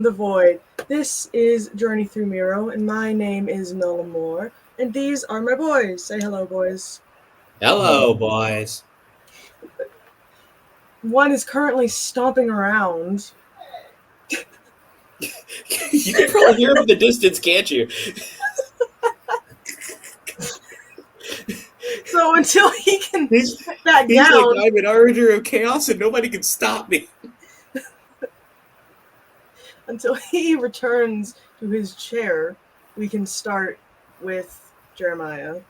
the void. This is Journey Through Miro, and my name is Nola Moore, and these are my boys. Say hello, boys. Hello, boys. One is currently stomping around, You can probably hear him in the distance, can't you? so until he can He's get back he's like, down, I'm an arbiter of chaos and nobody can stop me. until he returns to his chair, we can start with Jeremiah.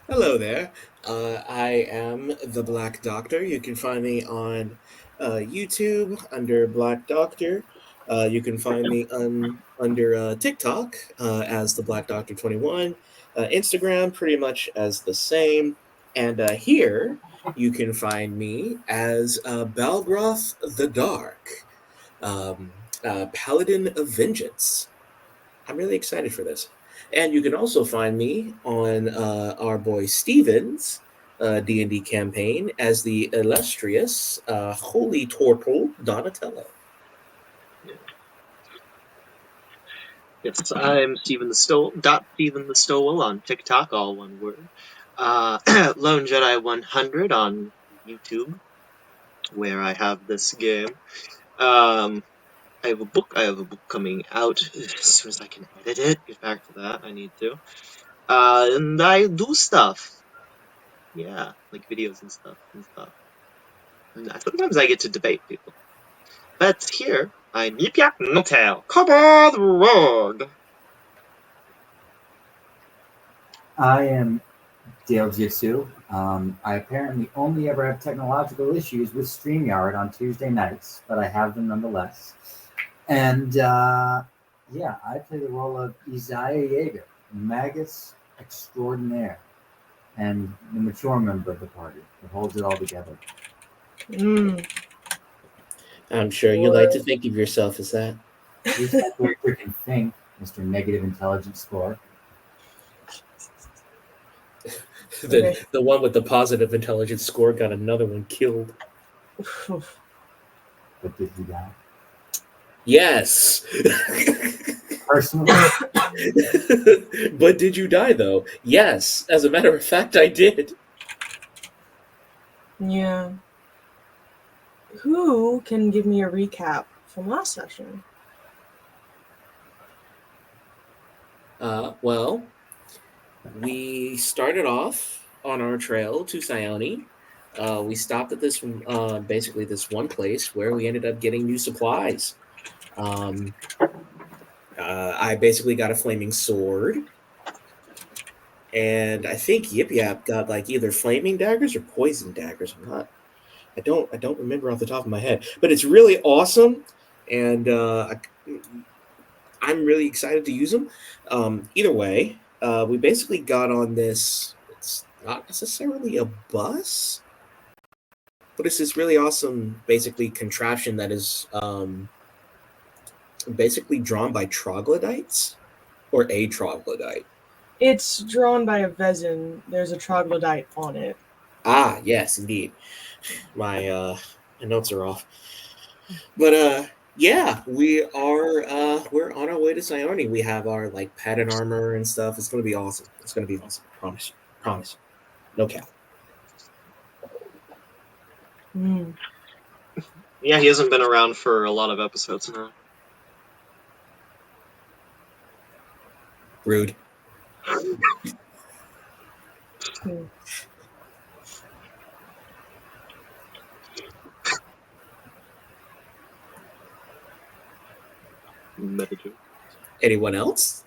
Hello there. I am the Black Doctor. You can find me on YouTube under Black Doctor. You can find me under TikTok as the Black Doctor 21. Instagram pretty much as the same. And here you can find me as Balgroth the Dark, Paladin of Vengeance. I'm really excited for this. And you can also find me on our boy Steven's D&D campaign as the illustrious Holy Turtle Donatello. Yes, I'm Stephen the Stowell on TikTok, all one word. Lone Jedi 100 on YouTube, where I have this game. I have a book coming out as soon as I can edit it. Get back to that. I need to. And I do stuff. Yeah, like videos and stuff. And sometimes I get to debate people. But here, I'm Yip Yak No Tail. Cover the road. I am Dale Jitsu. I apparently only ever have technological issues with StreamYard on Tuesday nights, but I have them nonetheless. And yeah, I play the role of Isaiah Yeager, Magus extraordinaire, and the mature member of the party that holds it all together. I'm sure you like to think of yourself as that. At least I freaking think, Mr. Negative Intelligence Score. The one with the positive intelligence score got another one killed. But did he die? Yes. Personally? But did you die, though? Yes. As a matter of fact, I did. Yeah. Who can give me a recap from last session? Well, we started off on our trail to Sione. We stopped at this basically this one place where we ended up getting new supplies. I basically got a flaming sword, and I think Yip Yap got like either flaming daggers or poison daggers. I don't remember off the top of my head, but it's really awesome, and I'm really excited to use them. Either way, we basically got on this. It's not necessarily a bus, but it's this really awesome, basically contraption that is basically drawn by troglodytes or a troglodyte. It's drawn by a Vezin. There's a troglodyte on it. Ah, yes, indeed. My notes are off. But yeah, we're on our way to Sione. We have our like padded armor and stuff. It's gonna be awesome. It's gonna be awesome. Promise. No cap. Yeah, he hasn't been around for a lot of episodes now. Rude. Anyone else?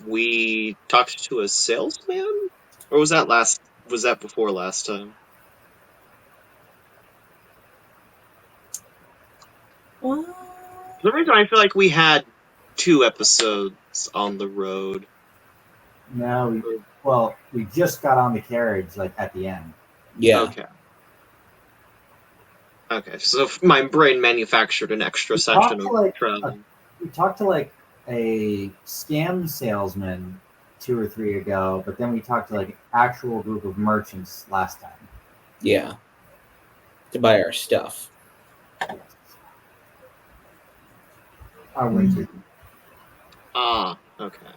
We talked to a salesman, or was that before last time? For some reason, I feel like we had 2 episodes on the road. No, we just got on the carriage like at the end. Yeah. Okay, so my brain manufactured an extra session of traveling. We talked to like a scam salesman 2 or 3 ago, but then we talked to like an actual group of merchants last time. Yeah. To buy our stuff. Yes. Our winter. Ah, okay.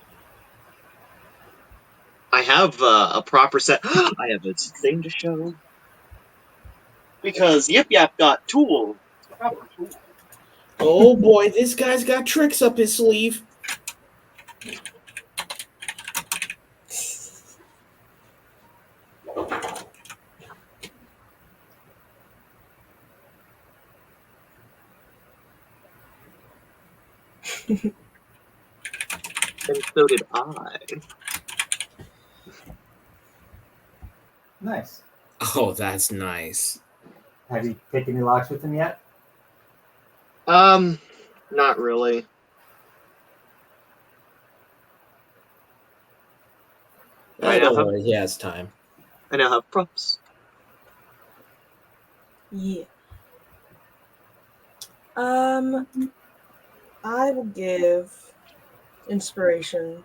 I have a proper set. I have a thing to show. Because Yip Yap got tools. Proper tools. Oh boy, this guy's got tricks up his sleeve. And so did I. Nice. Oh, that's nice. Have you picked any locks with him yet? Not really. I Oh, now don't have worry, he has time. props. Yeah. I will give inspiration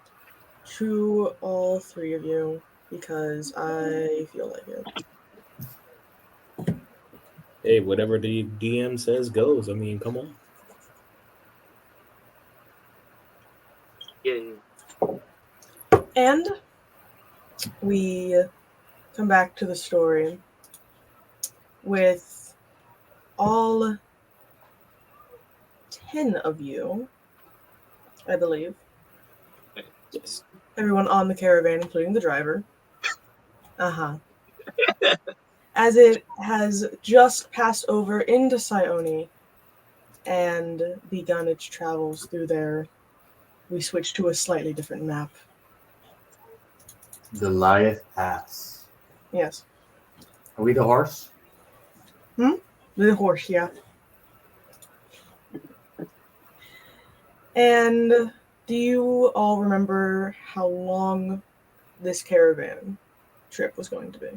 to all three of you because I feel like it. Hey, whatever the DM says goes. I mean, come on. Yay. And we come back to the story with all 10 of you, I believe. Yes. Everyone on the caravan, including the driver. As it has just passed over into Sione and begun its travels through there, we switch to a slightly different map. Goliath Pass. Yes. Are we the horse? The horse, yeah. And do you all remember how long this caravan trip was going to be?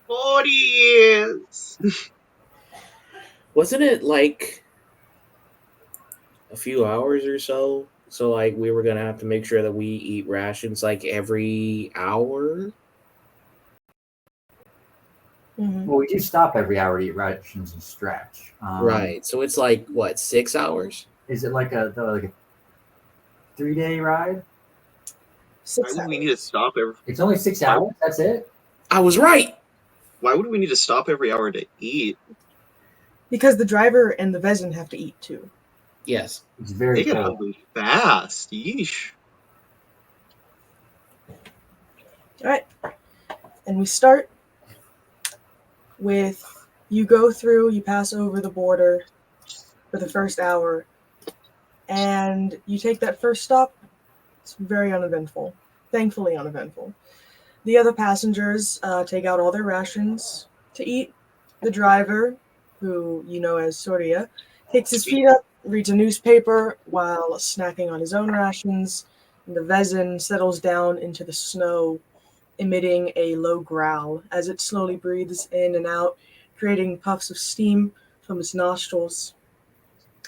40 years. Wasn't it like a few hours or so? So, like, we were gonna have to make sure that we eat rations like every hour. Mm-hmm. Well, we do stop every hour to eat rations and stretch. Right. So it's like what, 6 hours? Is it like a 3-day ride? Why 6 would we need to hours. stop every? It's only 6 hours. That's it. I was right. Why would we need to stop every hour to eat? Because the driver and the Vezin have to eat too. Yes. It's They very get cold. hungry fast. Yeesh. Alright. And we start with you go through, you pass over the border for the first hour, and you take that first stop. It's very uneventful. Thankfully uneventful. The other passengers take out all their rations to eat. The driver, who you know as Soria, takes his feet up, reads a newspaper while snacking on his own rations, and the Vezin settles down into the snow, emitting a low growl as it slowly breathes in and out, creating puffs of steam from its nostrils.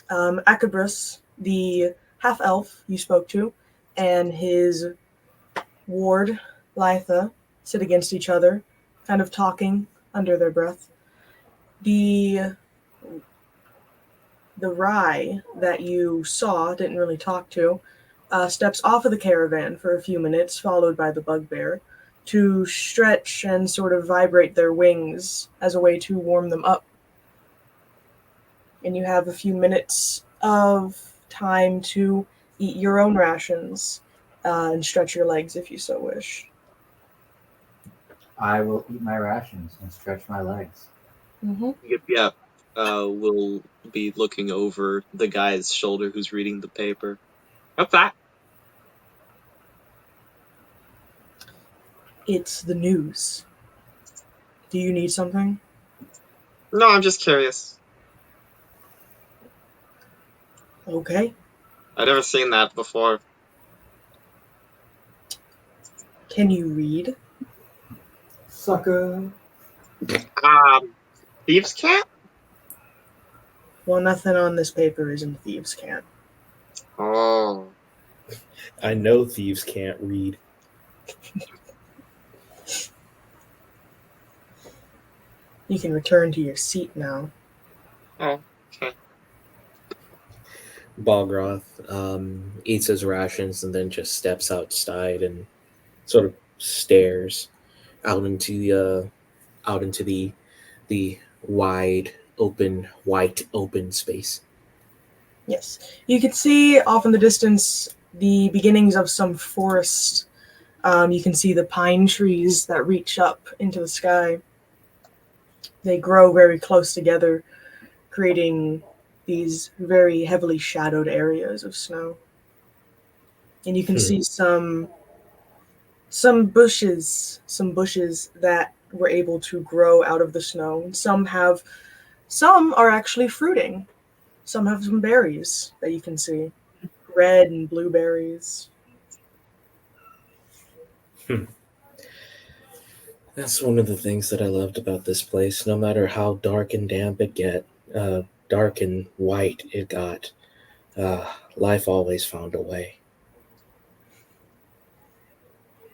Acabras, the half elf you spoke to, and his ward, Litha, sit against each other, kind of talking under their breath. The Rye that you saw, didn't really talk to, steps off of the caravan for a few minutes, followed by the bugbear, to stretch and sort of vibrate their wings as a way to warm them up. And you have a few minutes of time to eat your own rations and stretch your legs if you so wish. I will eat my rations and stretch my legs. Mm-hmm. Yep. We'll be looking over the guy's shoulder who's reading the paper. What's that? It's the news. Do you need something? No, I'm just curious. Okay. I've never seen that before. Can you read? Sucker. Thieves' Cat? Well, nothing on this paper is in thieves' cant. Oh. I know thieves can't read. You can return to your seat now. Oh, okay. Balgroth eats his rations and then just steps outside and sort of stares out into the wide open white open space. Yes. You can see off in the distance the beginnings of some forest. You can see the pine trees that reach up into the sky. They grow very close together, creating these very heavily shadowed areas of snow. And you can Hmm. see some bushes that were able to grow out of the snow. And some are actually fruiting. Some have some berries that you can see, red and blueberries. Hmm. That's one of the things that I loved about this place. No matter how dark and damp dark and white it got, uh, life always found a way.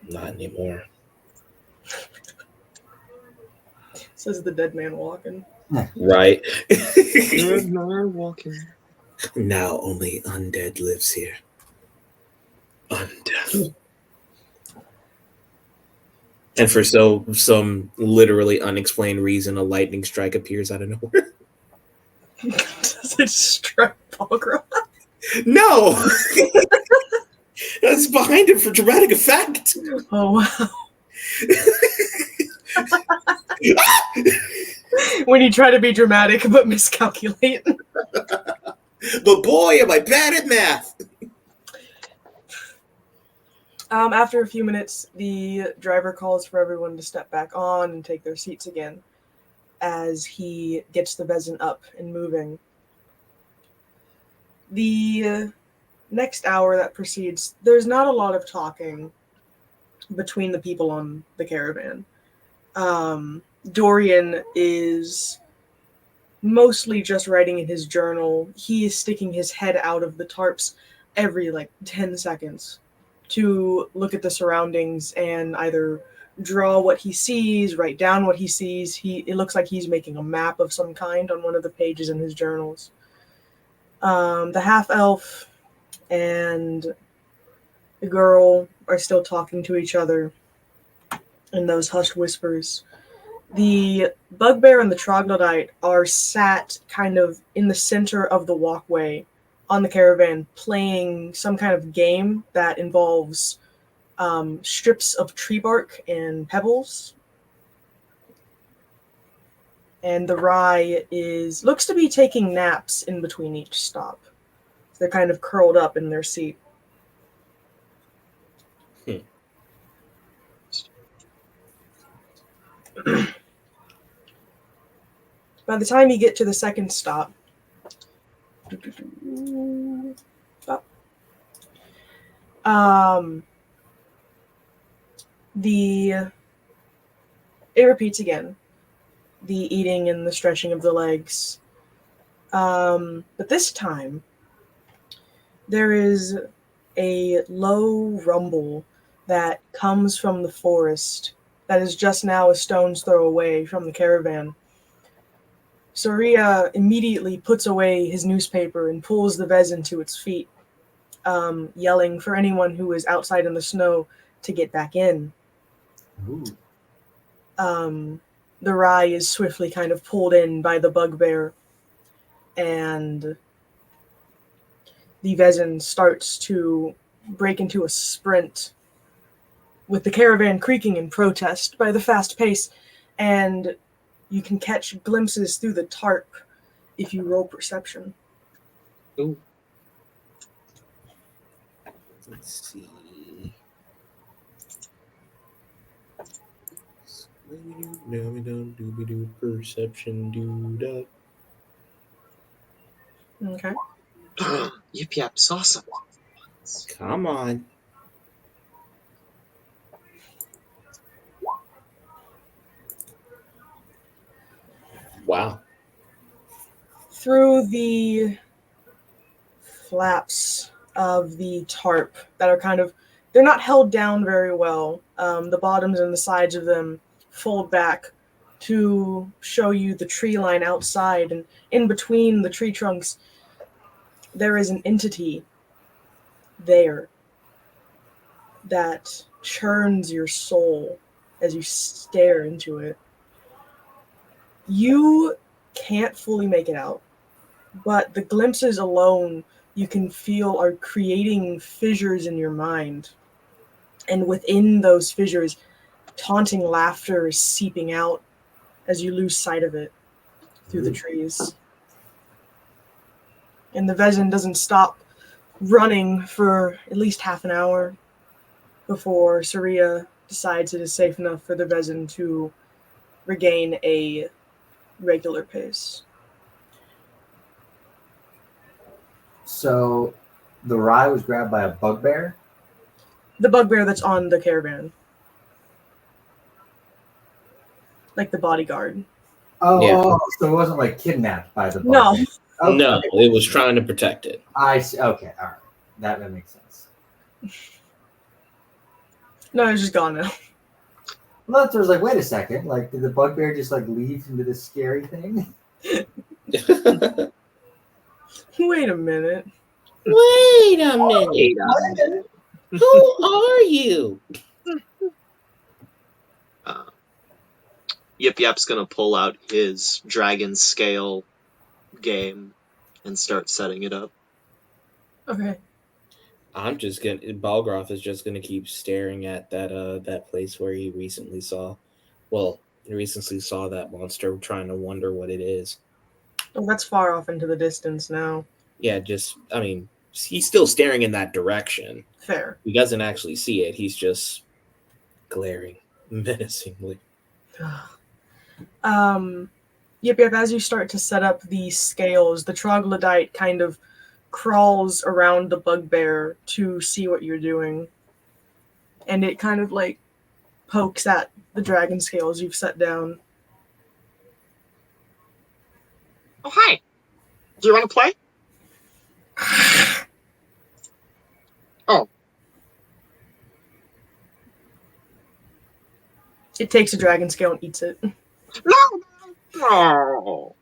Not anymore. Says the dead man walking. Right? Dead man walking. Now only undead lives here. Undead. And for some literally unexplained reason, a lightning strike appears out of nowhere. Does it strike Balgra? No, that's behind it for dramatic effect. Oh wow. When you try to be dramatic but miscalculate. But boy, am I bad at math. After a few minutes, the driver calls for everyone to step back on and take their seats again as he gets the Vezin up and moving. The next hour that proceeds, there's not a lot of talking between the people on the caravan. Dorian is mostly just writing in his journal. He is sticking his head out of the tarps every 10 seconds to look at the surroundings and either draw what he sees, write down what he sees. It looks like he's making a map of some kind on one of the pages in his journals. The half elf and the girl are still talking to each other in those hushed whispers. The bugbear and the troglodyte are sat kind of in the center of the walkway on the caravan playing some kind of game that involves strips of tree bark and pebbles. And the rye looks to be taking naps in between each stop. They're kind of curled up in their seat. By the time you get to the second stop, the it repeats again. The eating and the stretching of the legs. But this time, there is a low rumble that comes from the forest that is just now a stone's throw away from the caravan. Soria immediately puts away his newspaper and pulls the Vezin to its feet, yelling for anyone who is outside in the snow to get back in. Ooh. The rye is swiftly kind of pulled in by the bugbear, and the Vezin starts to break into a sprint, with the caravan creaking in protest by the fast pace, and you can catch glimpses through the tarp if you roll perception. Ooh. Let's see. Perception do Okay. Yip yap saw someone. Come on. Wow. Through the flaps of the tarp that are they're not held down very well. The bottoms and the sides of them fold back to show you the tree line outside, and in between the tree trunks, there is an entity there that churns your soul as you stare into it. You can't fully make it out, but the glimpses alone you can feel are creating fissures in your mind. And within those fissures, taunting laughter is seeping out as you lose sight of it through the trees. And the Vezin doesn't stop running for at least half an hour before Saria decides it is safe enough for the Vezin to regain a regular pace. So the rye was grabbed by a bugbear? The bugbear that's on the caravan. Like the bodyguard. Oh, Yeah. So it wasn't like kidnapped by the No. bugbear. Okay. No, it was trying to protect it. I see. Okay, all right. That makes sense. No, it's just gone now. Well, I was like, wait a second. Like, did the bugbear just like leave into this scary thing? Wait a minute. Wait a minute. Wait a minute. Who are you? Yip Yap's gonna pull out his dragon scale game and start setting it up. Okay. I'm just gonna. Balgroth is just gonna keep staring at that place where he recently saw. Well, he recently saw that monster, trying to wonder what it is. Oh, that's far off into the distance now. Yeah, he's still staring in that direction. Fair. He doesn't actually see it. He's just glaring menacingly. Yep, as you start to set up the scales, the troglodyte kind of crawls around the bugbear to see what you're doing. And it kind of like pokes at the dragon scales you've set down. Oh, hi. Do you want to play? Oh. It takes a dragon scale and eats it. No.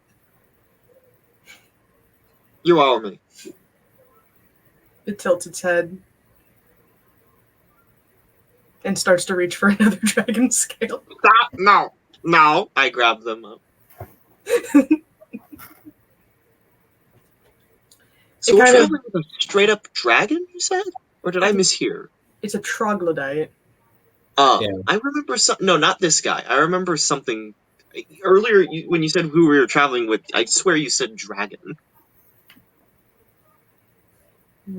You owe me. It tilts its head and starts to reach for another dragon scale. Stop. No. No. I grab them up. So we're traveling with a straight up dragon, you said? Or did I mishear? It's a troglodyte. Yeah. I remember something. No, not this guy. I remember something earlier when you said who we were traveling with. I swear you said dragon. Do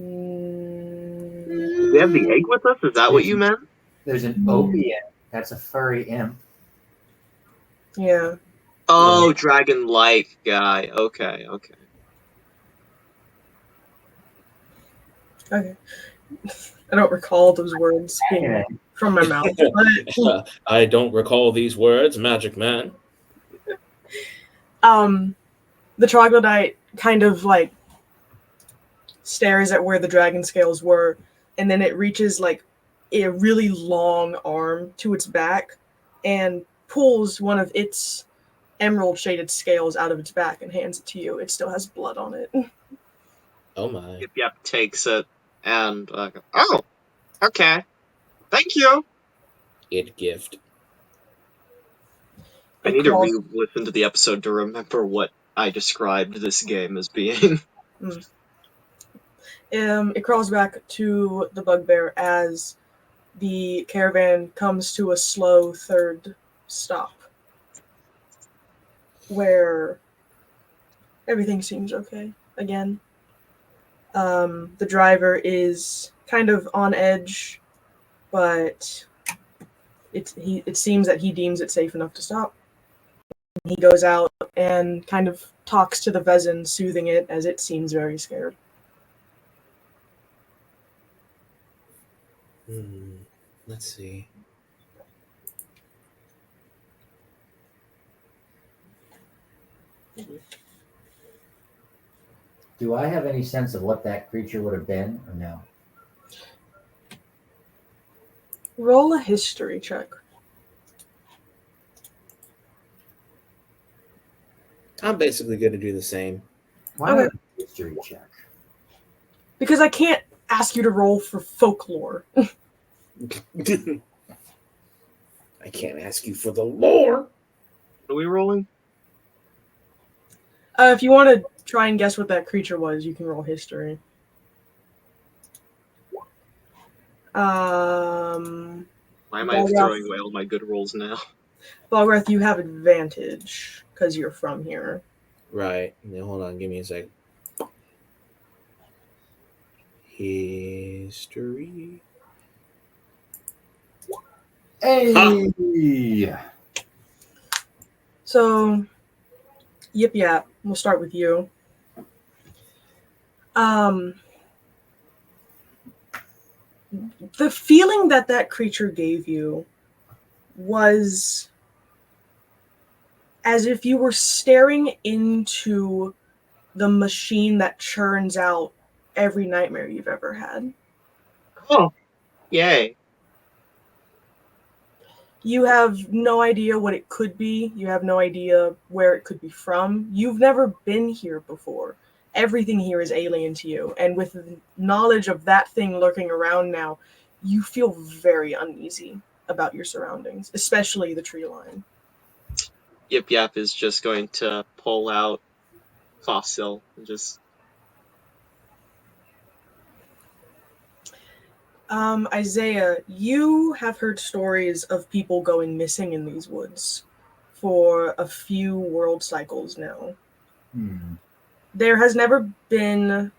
they have the egg with us? Is that what you meant? There's an opiate. That's a furry imp. Yeah. Oh, dragon-like guy. Okay. Okay. I don't recall those words being from my mouth. But, I don't recall these words, Magic Man. the troglodyte kind of like stares at where the dragon scales were, and then it reaches like a really long arm to its back and pulls one of its emerald shaded scales out of its back and hands it to you. It still has blood on it. Oh my. Yep, takes it and oh, okay. Thank you. It gift. I need to re-listen to the episode to remember what I described this game as being. It crawls back to the bugbear as the caravan comes to a slow third stop where everything seems okay again. The driver is kind of on edge, but it seems that he deems it safe enough to stop. He goes out and kind of talks to the Vezin, soothing it as it seems very scared. Let's see. Do I have any sense of what that creature would have been, or no? Roll a history check. I'm basically going to do the same. Why not a history check? Because I can't ask you to roll for folklore. I can't ask you for the lore. What are we rolling? If you want to try and guess what that creature was, you can roll history. Why am I throwing away all my good rolls now? Balgrath, you have advantage because you're from here. Right. Now, hold on. Give me a sec. History. Hey! So, Yip Yap, we'll start with you. The feeling that creature gave you was as if you were staring into the machine that churns out every nightmare you've ever had. Oh, yay. You have no idea what it could be. You have no idea where it could be from. You've never been here before. Everything here is alien to you. And with the knowledge of that thing lurking around now, you feel very uneasy about your surroundings, especially the tree line. Yip Yap is just going to pull out Fossil and just... Isaiah, you have heard stories of people going missing in these woods for a few world cycles now. There has never been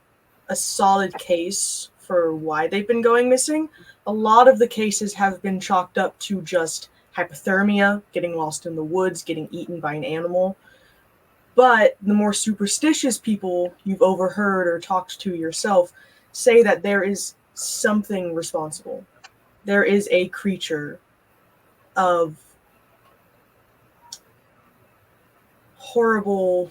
a solid case for why they've been going missing. A lot of the cases have been chalked up to just hypothermia, getting lost in the woods, getting eaten by an animal. But the more superstitious people you've overheard or talked to yourself say that there is something responsible. There is a creature of horrible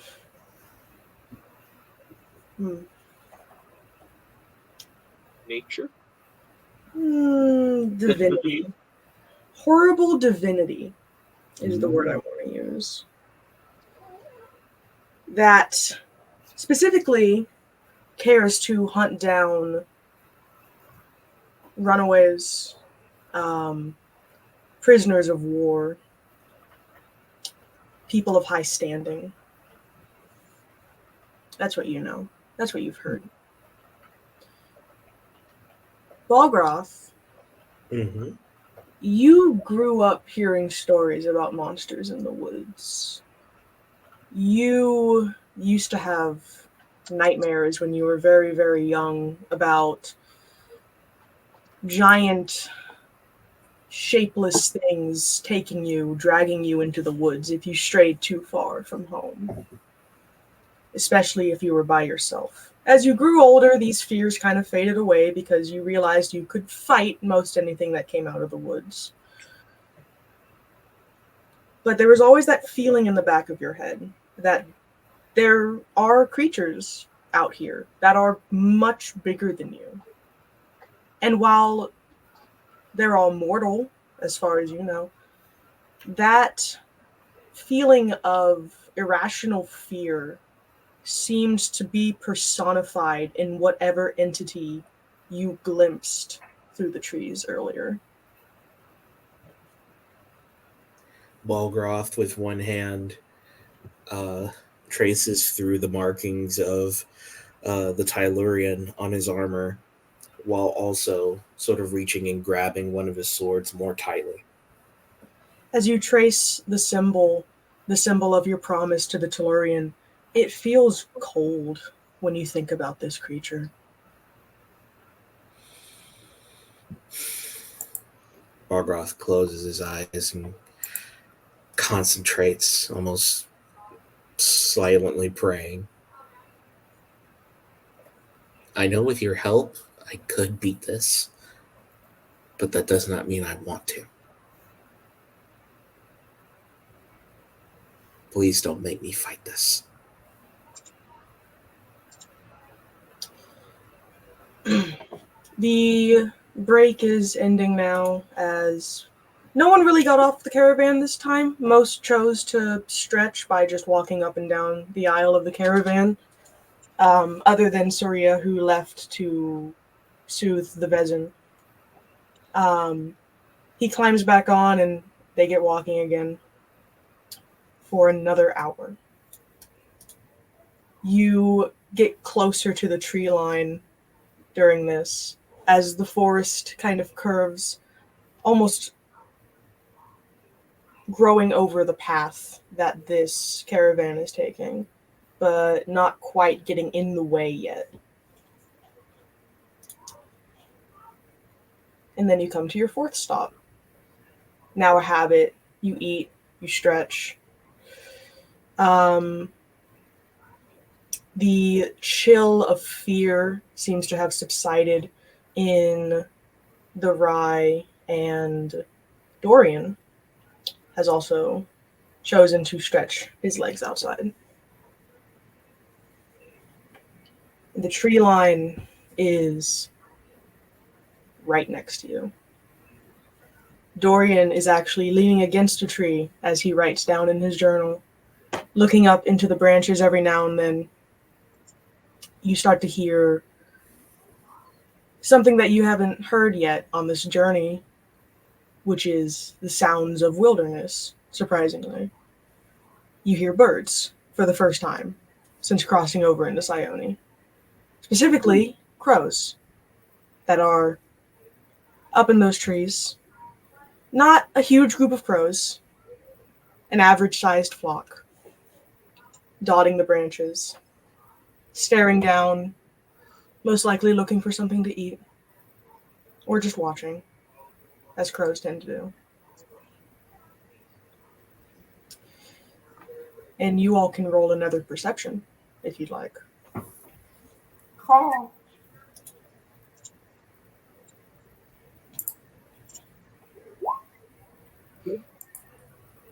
nature? Divinity. Horrible divinity is the word I want to use. That specifically cares to hunt down runaways, prisoners of war, people of high standing. That's what you know. That's what you've heard. Balgroth, you grew up hearing stories about monsters in the woods. You used to have nightmares when you were very, very young about giant, shapeless things taking you, dragging you into the woods if you strayed too far from home, especially if you were by yourself. As you grew older, these fears kind of faded away because you realized you could fight most anything that came out of the woods. But there was always that feeling in the back of your head that there are creatures out here that are much bigger than you. And while they're all mortal, as far as you know, that feeling of irrational fear seems to be personified in whatever entity you glimpsed through the trees earlier. Balgroth, with one hand, traces through the markings of the Tylurian on his armor, while also sort of reaching and grabbing one of his swords more tightly. As you trace the symbol of your promise to the Tylurian, it feels cold when you think about this creature. Balgroth closes his eyes and concentrates, almost silently praying. I know with your help, I could beat this, but that does not mean I want to. Please don't make me fight this. The break is ending now, as no one really got off the caravan this time. Most chose to stretch by just walking up and down the aisle of the caravan. other than Surya, who left to soothe the Vezin. He climbs back on and they get walking again for another hour. You get closer to the tree line during this as the forest kind of curves, almost growing over the path that this caravan is taking, but not quite getting in the way yet. And then you come to your fourth stop. Now a habit, you eat, you stretch. The chill of fear seems to have subsided in the Rye, and Dorian has also chosen to stretch his legs outside. The tree line is right next to you. Dorian is actually leaning against a tree as he writes down in his journal, looking up into the branches every now and then. You start to hear something that you haven't heard yet on this journey, which is the sounds of wilderness, surprisingly. You hear birds for the first time since crossing over into Sione. Specifically, crows that are up in those trees. Not a huge group of crows, an average-sized flock, dotting the branches, staring down, most likely looking for something to eat, or just watching, as crows tend to do. And you all can roll another perception, if you'd like. Call.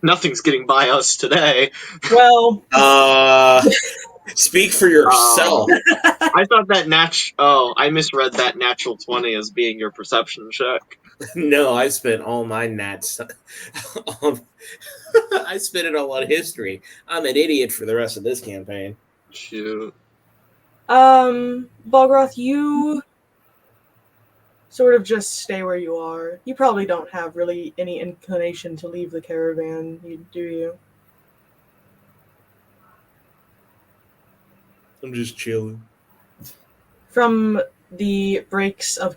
Nothing's getting by us today. Well, Speak for yourself. I thought that I misread that natural 20 as being your perception check. No, I spent all my nats. I spent it all on history. I'm an idiot for the rest of this campaign. Shoot. Balgroth, you sort of just stay where you are. You probably don't have really any inclination to leave the caravan, do you? I'm just chilling. From the breaks of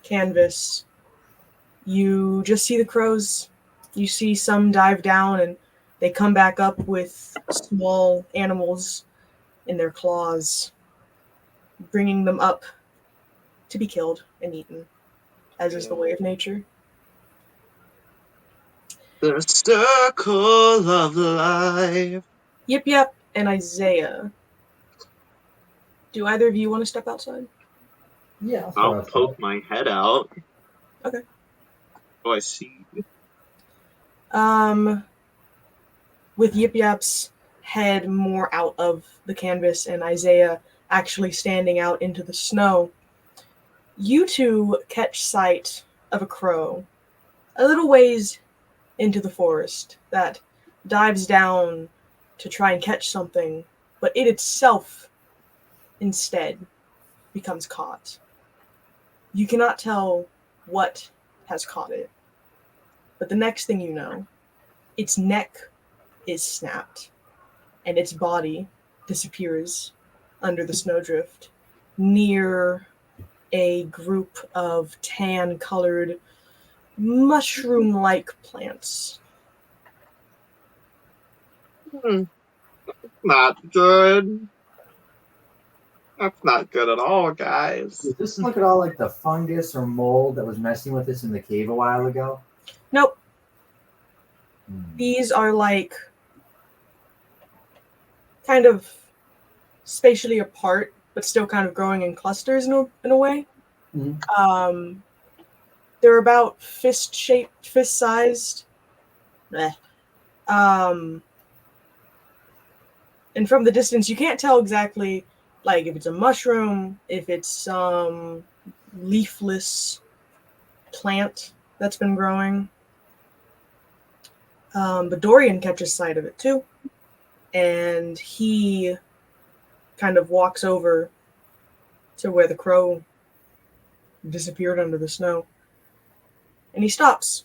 canvas, you just see the crows. You see some dive down and they come back up with small animals in their claws, bringing them up to be killed and eaten, as is the way of nature. The circle of life. Yip Yap and Isaiah. Do either of you want to step outside? Yeah, I'll poke my head out. Okay. Oh, I see. With Yip Yap's head more out of the canvas and Isaiah actually standing out into the snow, you two catch sight of a crow a little ways into the forest that dives down to try and catch something, but it itself instead becomes caught. You cannot tell what has caught it, but the next thing you know, its neck is snapped and its body disappears under the snowdrift near a group of tan-colored mushroom-like plants. Not good. That's not good at all, guys. Does this look at all like the fungus or mold that was messing with us in the cave a while ago? Nope. These are like kind of spatially apart, but still kind of growing in clusters in a way. Mm-hmm. They're about fist-sized. And from the distance, you can't tell exactly, like, if it's a mushroom, if it's some leafless plant that's been growing. But Dorian catches sight of it too, and he kind of walks over to where the crow disappeared under the snow. And he stops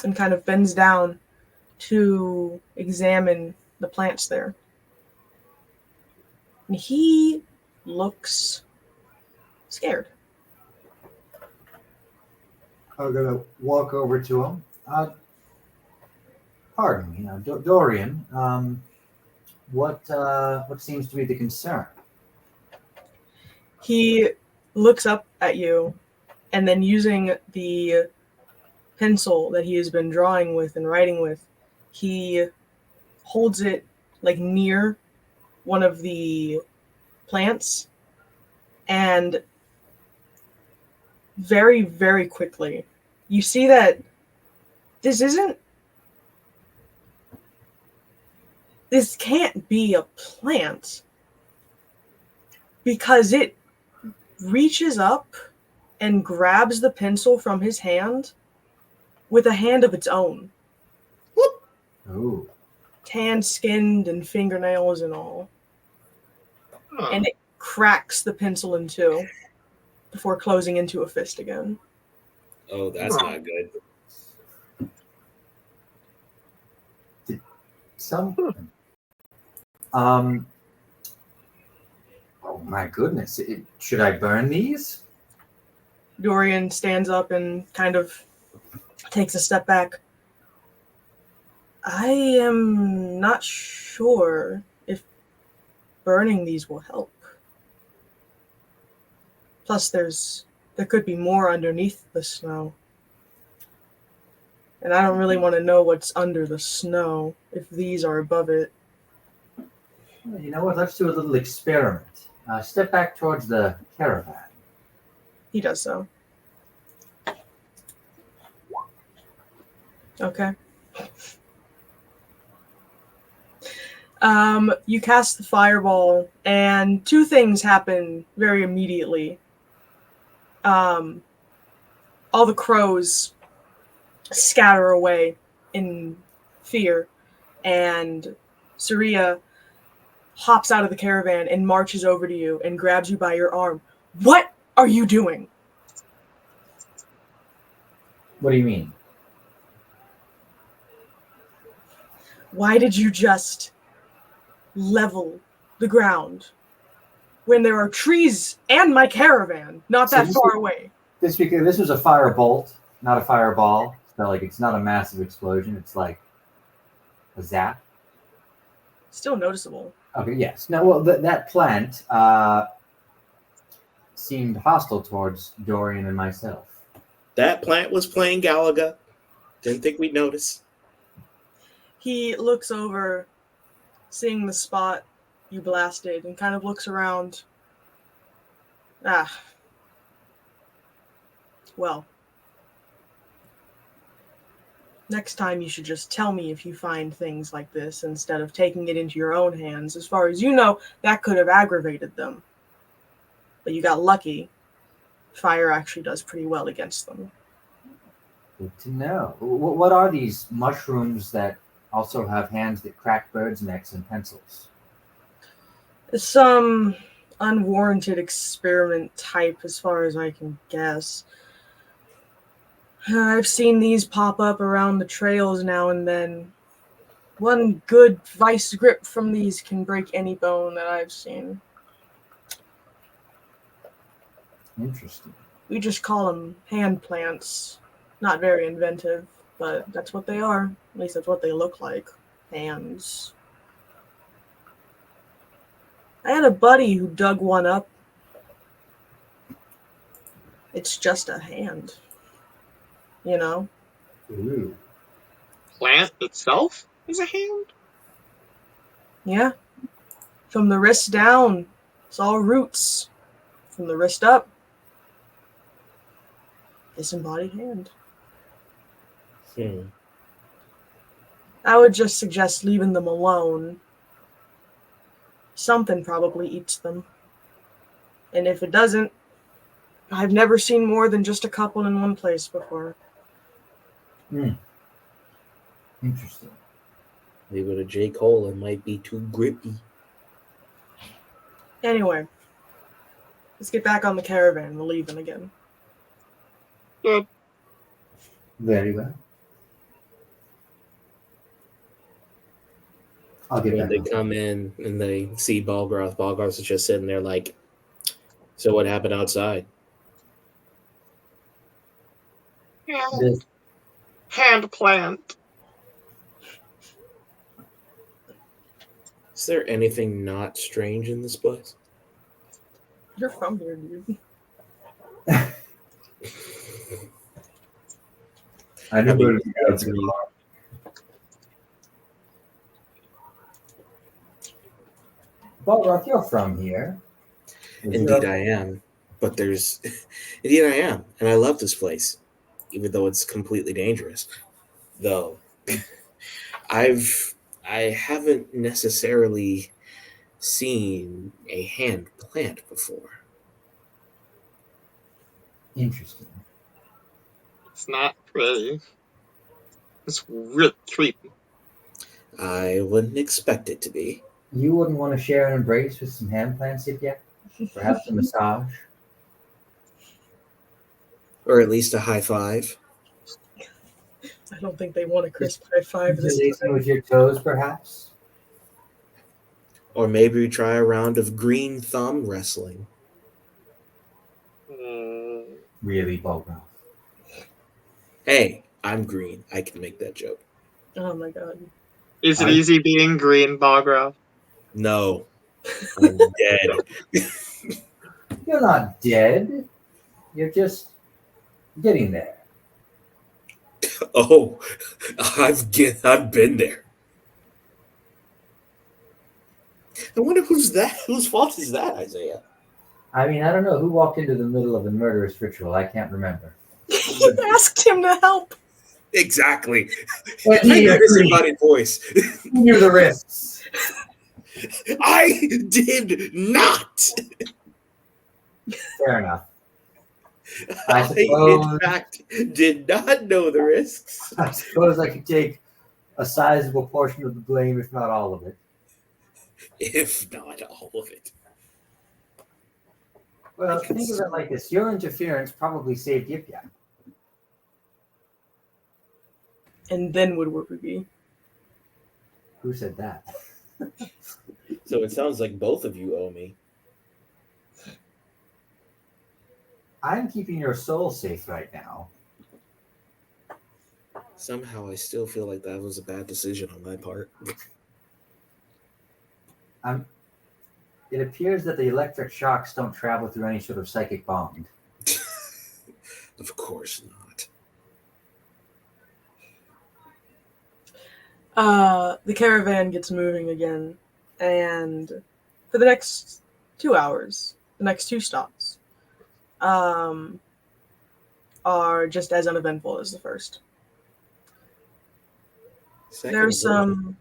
and kind of bends down to examine the plants there. And he looks scared. I'm gonna walk over to him. Pardon me, Dorian. What seems to be the concern? He looks up at you, and then using the pencil that he has been drawing with and writing with, he holds it like near one of the plants, and very, very quickly, you see that this can't be a plant, because it reaches up and grabs the pencil from his hand with a hand of its own. Ooh. Tan-skinned and fingernails and all. Huh. And it cracks the pencil in two before closing into a fist again. Oh, that's not good. Oh my goodness! Should I burn these? Dorian stands up and kind of takes a step back. I am not sure if burning these will help. Plus, there could be more underneath the snow. And I don't really want to know what's under the snow if these are above it. Well, you know what? Let's do a little experiment. Step back towards the caravan. He does so. Okay. You cast the fireball, and two things happen very immediately. All the crows scatter away in fear, and Saria hops out of the caravan and marches over to you and grabs you by your arm. What are you doing? What do you mean? Why did you just level the ground when there are trees and my caravan not that far away? This was a fire bolt, not a fireball. So like it's not a massive explosion. It's like a zap. Still noticeable. Okay. Yes. No. Well, that plant seemed hostile towards Dorian and myself. That plant was playing Galaga. Didn't think we'd notice. He looks over, seeing the spot you blasted, and kind of looks around. Well. Next time you should just tell me if you find things like this instead of taking it into your own hands. As far as you know, that could have aggravated them. But you got lucky. Fire actually does pretty well against them. Good to know. What are these mushrooms that also have hands that crack birds' necks and pencils? Some unwarranted experiment type, as far as I can guess. I've seen these pop up around the trails now and then. One good vice grip from these can break any bone that I've seen. Interesting. We just call them hand plants. Not very inventive, but that's what they are. At least that's what they look like. Hands. I had a buddy who dug one up. It's just a hand. You know? Ooh. Plant itself is a hand? Yeah. From the wrist down, it's all roots. From the wrist up, disembodied hand. I would just suggest leaving them alone. Something probably eats them. And if it doesn't, I've never seen more than just a couple in one place before. Interesting. Leave it to J. Cole, it might be too grippy. Anyway, let's get back on the caravan. We're leaving again. Good. Very well. I'll get When back they on. come in and they see Balgroth is just sitting there like, so what happened outside? This, Hand plant. Is there anything not strange in this place? You're from here, dude. I knew I mean, where to go it's to. me. Balroth, you're from here. Indeed, I am. But there's, indeed, I am, and I love this place, even though it's completely dangerous. Though, I haven't necessarily seen a hand plant before. Interesting. It's not pretty. It's really creepy. I wouldn't expect it to be. You wouldn't want to share an embrace with some hand plants yet? Perhaps a massage? Or at least a high five. I don't think they want a crisp high five this Interlacing time. with your toes, perhaps? Or maybe we try a round of green thumb wrestling. Really, Balroth? Hey, I'm green. I can make that joke. Oh my god. Is it I- easy being green, Balgraf? No, I'm dead. You're not dead. You're just getting there. Oh, I've been there. I wonder who's that? Whose fault is that, Isaiah? I mean, I don't know who walked into the middle of a murderous ritual. I can't remember. You asked him to help. Exactly. And I he heard his agreed. embodied voice. He knew the risks. I did not. Fair enough. I I, suppose. in fact, did not know the risks. I suppose I could take a sizable portion of the blame, if not all of it. If not all of it. Well, I can think of it like this: your interference probably saved Yip Yap. And then would we be? Who said that? So it sounds like both of you owe me. I'm keeping your soul safe right now. Somehow I still feel like that was a bad decision on my part. It appears that the electric shocks don't travel through any sort of psychic bond. Of course not. The caravan gets moving again, and for the next 2 hours, the next 2 stops, are just as uneventful as the first. There's some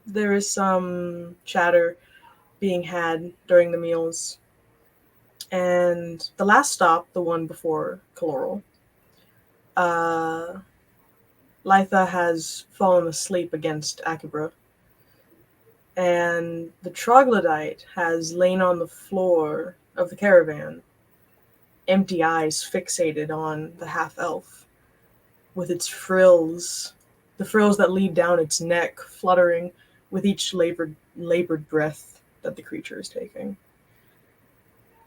There is some chatter being had during the meals. And the last stop, the one before Caloral, Litha has fallen asleep against Akibra. And the troglodyte has lain on the floor of the caravan, empty eyes fixated on the half-elf, with its frills, the frills that lead down its neck, fluttering with each labored breath that the creature is taking.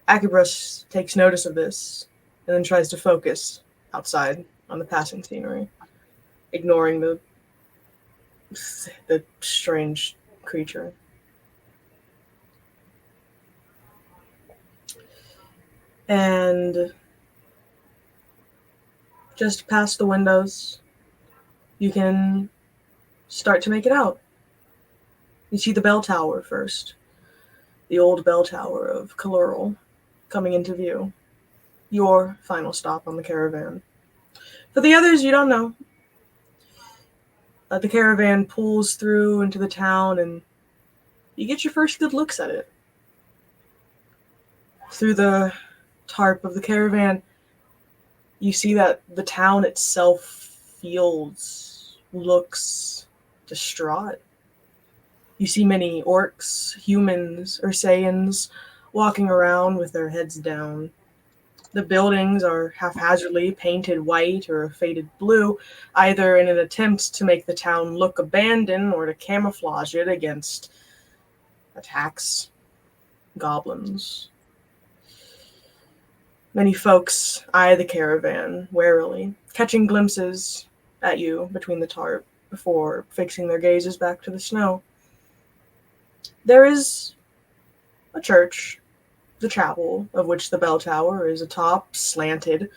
Akibra takes notice of this and then tries to focus outside on the passing scenery, ignoring the strange creature. And just past the windows, you can start to make it out. You see the bell tower first, the old bell tower of Caloral coming into view. Your final stop on the caravan. For the others, you don't know. The caravan pulls through into the town, and you get your first good looks at it. Through the tarp of the caravan, you see that the town itself looks distraught. You see many orcs, humans, Ursayans walking around with their heads down. The buildings are haphazardly painted white or faded blue, either in an attempt to make the town look abandoned or to camouflage it against attacks, goblins. Many folks eye the caravan warily, catching glimpses at you between the tarp before fixing their gazes back to the snow. There is a church, the chapel, of which the bell tower is atop, slanted,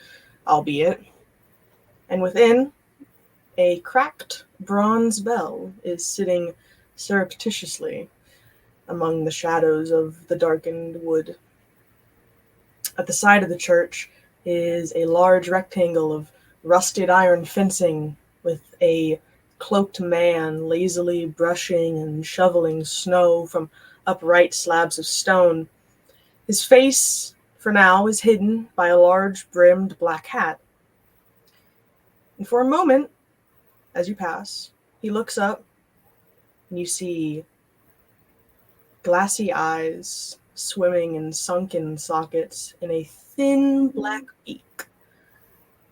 albeit, and within, a cracked bronze bell is sitting surreptitiously among the shadows of the darkened wood. At the side of the church is a large rectangle of rusted iron fencing with a cloaked man lazily brushing and shoveling snow from upright slabs of stone. His face, for now, is hidden by a large brimmed black hat. And for a moment, as you pass, he looks up and you see glassy eyes swimming in sunken sockets in a thin black beak.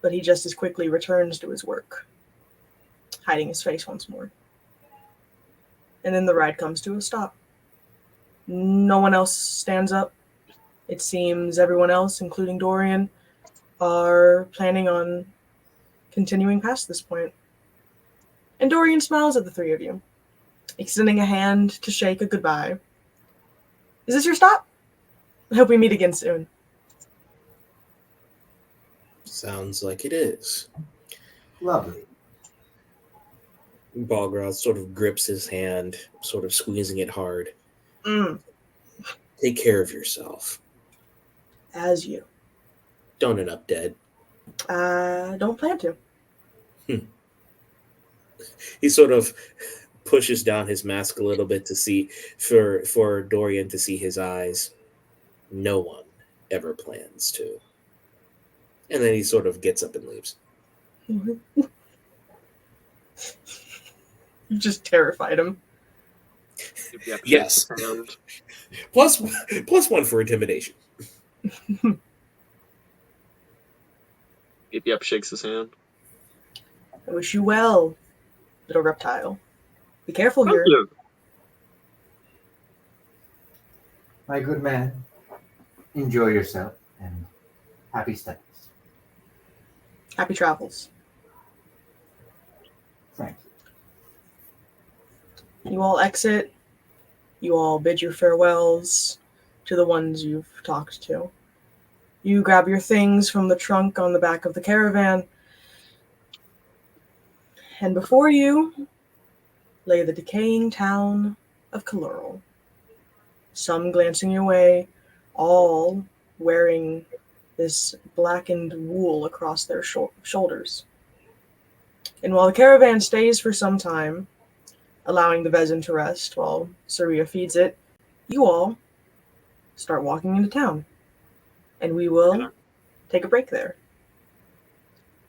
But he just as quickly returns to his work, hiding his face once more. And then the ride comes to a stop. No one else stands up. It seems everyone else, including Dorian, are planning on continuing past this point. And Dorian smiles at the three of you, extending a hand to shake a goodbye. Is this your stop? I hope we meet again soon. Sounds like it is. Lovely. Balgroth sort of grips his hand, sort of squeezing it hard. Take care of yourself. As you. Don't end up dead. Don't plan to. He sort of pushes down his mask a little bit to see, for Dorian to see his eyes. No one ever plans to. And then he sort of gets up and leaves. You just terrified him. Yes. Plus one for intimidation. Yep, shakes his hand. I wish you well, little reptile. Be careful Thank here. you. My good man, enjoy yourself and happy studies. Happy travels. Thank you. You all exit. You all bid your farewells to the ones you've talked to. You grab your things from the trunk on the back of the caravan. And before you lay the decaying town of Kalural. Some glancing your way, all wearing this blackened wool across their shoulders. And while the caravan stays for some time, allowing the Vezin to rest while Saria feeds it, you all start walking into town. And we will take a break there.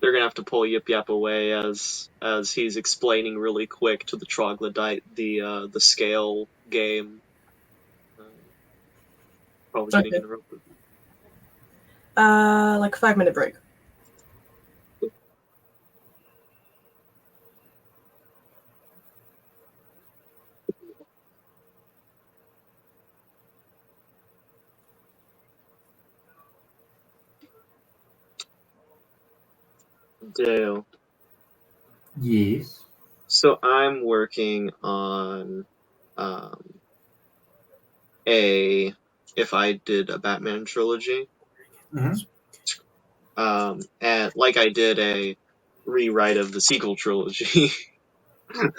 They're gonna have to pull Yip Yap away as he's explaining really quick to the troglodyte the scale game. Probably getting interrupted. Like a 5-minute break. Dale. Yes. So I'm working on if I did a Batman trilogy. Mm-hmm. And like I did a rewrite of the sequel trilogy. And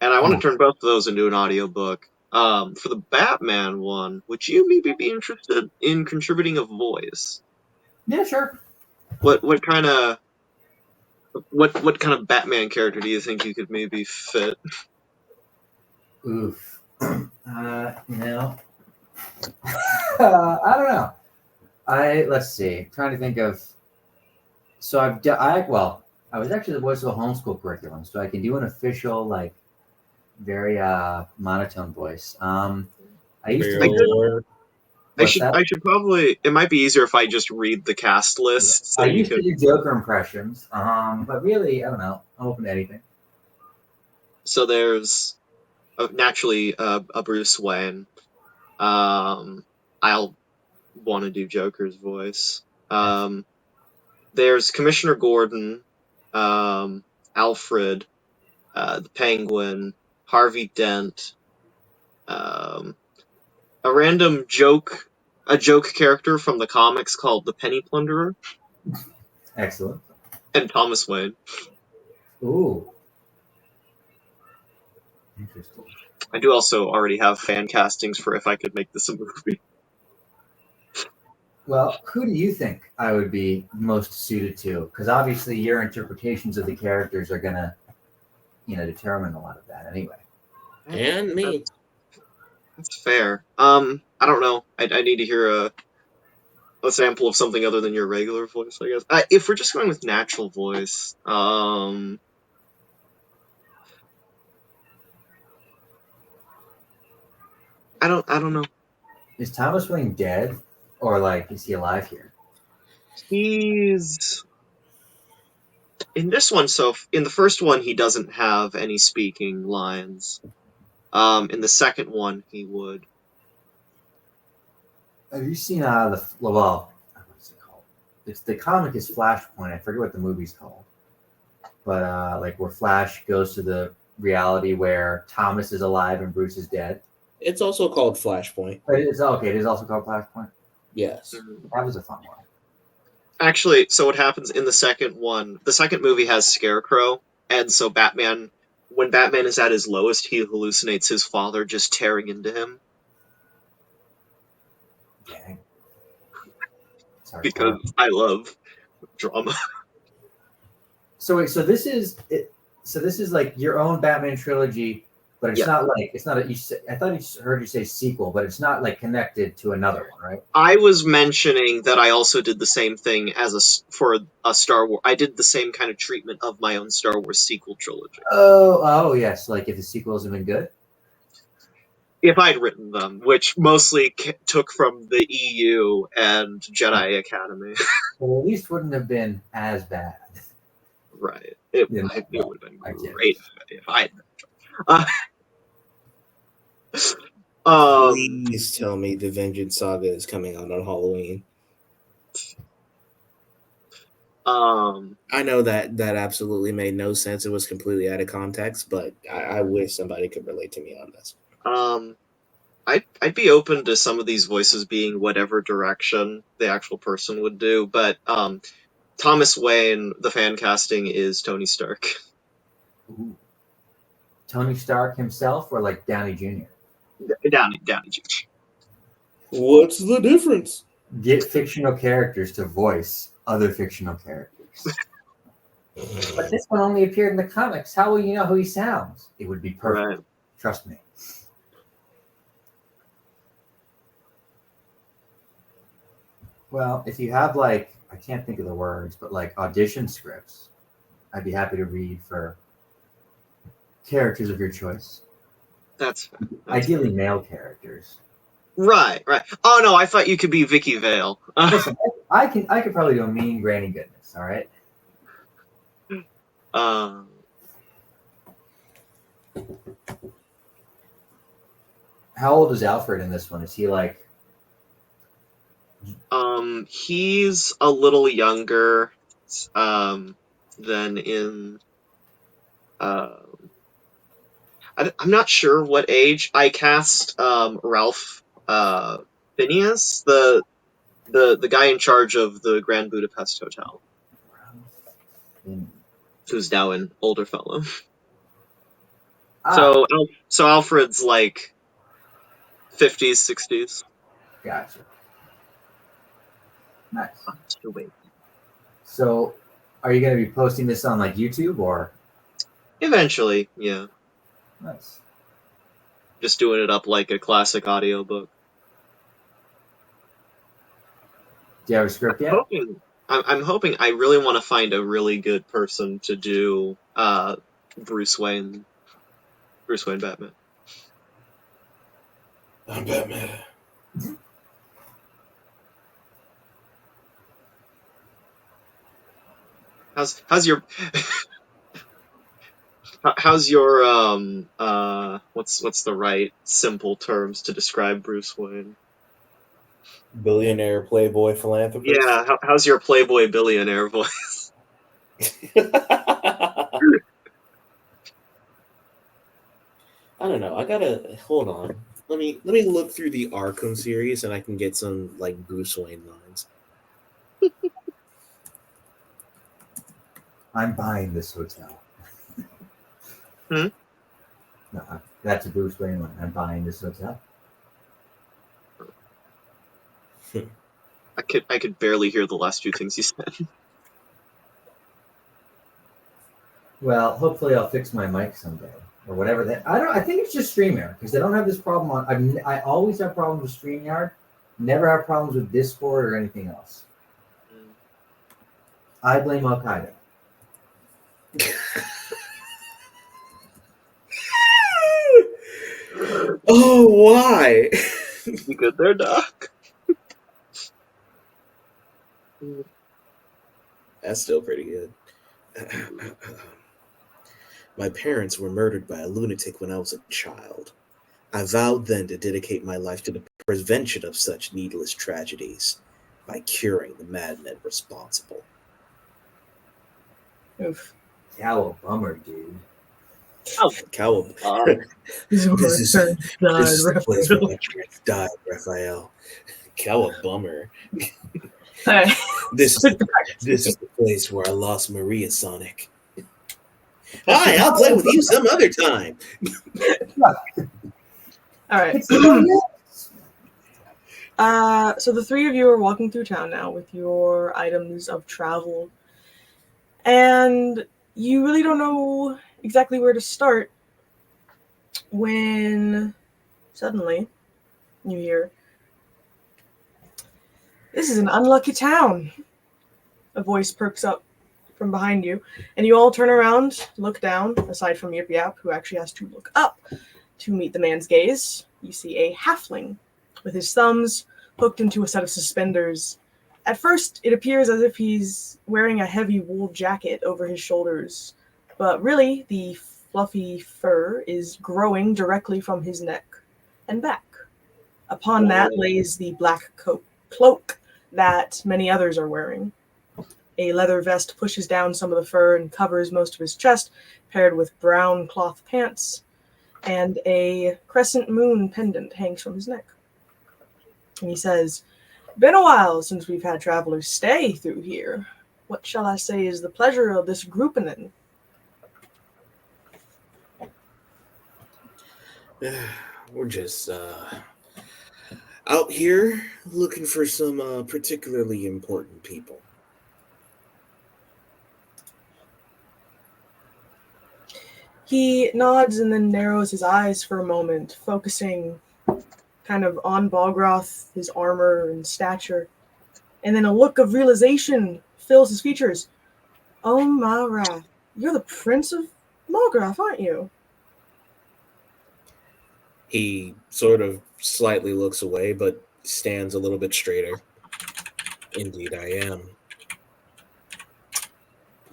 I want to turn both of those into an audiobook. For the Batman one, would you maybe be interested in contributing a voice? Yeah, sure. What kind of Batman character do you think you could maybe fit? Oof. I don't know. Let's see. I'm trying to think of. So I was actually the voice of the homeschool curriculum, so I can do an official very monotone voice. I used to I be. could. Miro. What's that? I should probably. It might be easier if I just read the cast Yeah. list so I you used to can. do Joker impressions, but really, I don't know. I'm open to anything. So there's naturally a Bruce Wayne. I'll want to do Joker's voice. There's Commissioner Gordon, Alfred, the Penguin, Harvey Dent, um, a random a joke character from the comics called the Penny Plunderer, Excellent. and Thomas Wayne. Ooh, interesting. I do also already have fan castings for if I could make this a movie. Well, who do you think I would be most suited to? Because obviously, your interpretations of the characters are gonna, determine a lot of that anyway. And me. That's fair. I don't know. I need to hear a sample of something other than your regular voice, I guess. If we're just going with natural voice, I don't know. Is Thomas Wayne dead, or like is he alive here? He's in this one. So in the first one, he doesn't have any speaking lines. In the second one, he would. Have you seen what is it called? It's the comic is Flashpoint. I forget what the movie's called, but like where Flash goes to the reality where Thomas is alive and Bruce is dead. It's also called Flashpoint. But it's okay. It is also called Flashpoint. Yes. That was a fun one. Actually, so what happens in the second one? The second movie has Scarecrow, and so when Batman is at his lowest, he hallucinates his father just tearing into him Dang. Sorry. because I love drama. So wait, so this is it. So this is like your own Batman trilogy, but it's Yeah. not like it's not a. I thought I heard you say sequel, but it's not like connected to another one, right? I was mentioning that I also did the same thing for a Star Wars. I did the same kind of treatment of my own Star Wars sequel trilogy. Oh, yes. Like if the sequels have been good. If I'd written them, which mostly took from the EU and Jedi Academy. Well, at least wouldn't have been as bad. Right. It Yeah, would have been I get great if I had. Um, Please tell me the Vengeance Saga is coming out on Halloween. I know that absolutely made no sense. It was completely out of context, but I wish somebody could relate to me on this. I'd be open to some of these voices being whatever direction the actual person would do, but Thomas Wayne, the fan casting is Tony Stark. Ooh. Tony Stark himself, or like Downey Jr. Downey Jr. What's the difference? Get fictional characters to voice other fictional characters. But this one only appeared in the comics. How will you know who he sounds? It would be perfect. Right. Trust me. Well, if you have like, I can't think of the words, but like audition scripts, I'd be happy to read for characters of your choice. That's Ideally male characters. Right. Oh no, I thought you could be Vicky Vale. Listen, I could probably do a mean granny goodness, all right? How old is Alfred in this one? Is he like he's a little younger than in I'm not sure what age. I cast Ralph Phineas, the guy in charge of the Grand Budapest Hotel, who's now an older fellow. So Alfred's like 50s, 60s. Gotcha. Nice. Wait. So, are you going to be posting this on like YouTube or? Eventually, yeah. Nice. Just doing it up like a classic audiobook. Do you have a script yet? I'm hoping. I really want to find a really good person to do Bruce Wayne Bruce Wayne Batman. I'm Batman. How's your how's your what's the right simple terms to describe Bruce Wayne? Billionaire, playboy, philanthropist. Yeah, how's your playboy billionaire voice? I don't know. I gotta hold on. Let me look through the Arkham series, and I can get some like Bruce Wayne lines. I'm buying this hotel. Hmm? No, that's a Bruce Wayne line. I'm buying this hotel. I could barely hear the last few things you said. Well, hopefully I'll fix my mic someday or whatever. That I don't. I think it's just StreamYard because they don't have this problem on. I always have problems with StreamYard. Never have problems with Discord or anything else. I blame Al Qaeda. Oh, why? You good there, Doc? That's still pretty good. My parents were murdered by a lunatic when I was a child. I vowed then to dedicate my life to the prevention of such needless tragedies by curing the madmen responsible. Oof. Cow a bummer, dude. Oh, Cow. This is where This my is parents died, this is the place where Raphael. my parents died, Raphael. Cow a bummer. Hey, This is sit back. this is the place where I lost Maria, Sonic. Hi, I'll play with you some other time. All right. It's the So the three of you are walking through town now with your items of travel, and you really don't know exactly where to start when suddenly you hear, "This is an unlucky town." A voice perks up from behind you, and you all turn around, look down, aside from Yip Yap, who actually has to look up to meet the man's gaze. You see a halfling with his thumbs hooked into a set of suspenders. At first, it appears as if he's wearing a heavy wool jacket over his shoulders, but really, the fluffy fur is growing directly from his neck and back. Upon that lays the black cloak that many others are wearing. A leather vest pushes down some of the fur and covers most of his chest, paired with brown cloth pants, and a crescent moon pendant hangs from his neck. And he says, "Been a while since we've had travelers stay through here. What shall I say is the pleasure of this grouping?" We're just out here looking for some particularly important people. He nods and then narrows his eyes for a moment, focusing kind of on Balgroth, his armor and stature, and then a look of realization fills his features. "Oh my wrath, you're the Prince of Balgroth, aren't you?" He sort of slightly looks away, but stands a little bit straighter. Indeed, I am.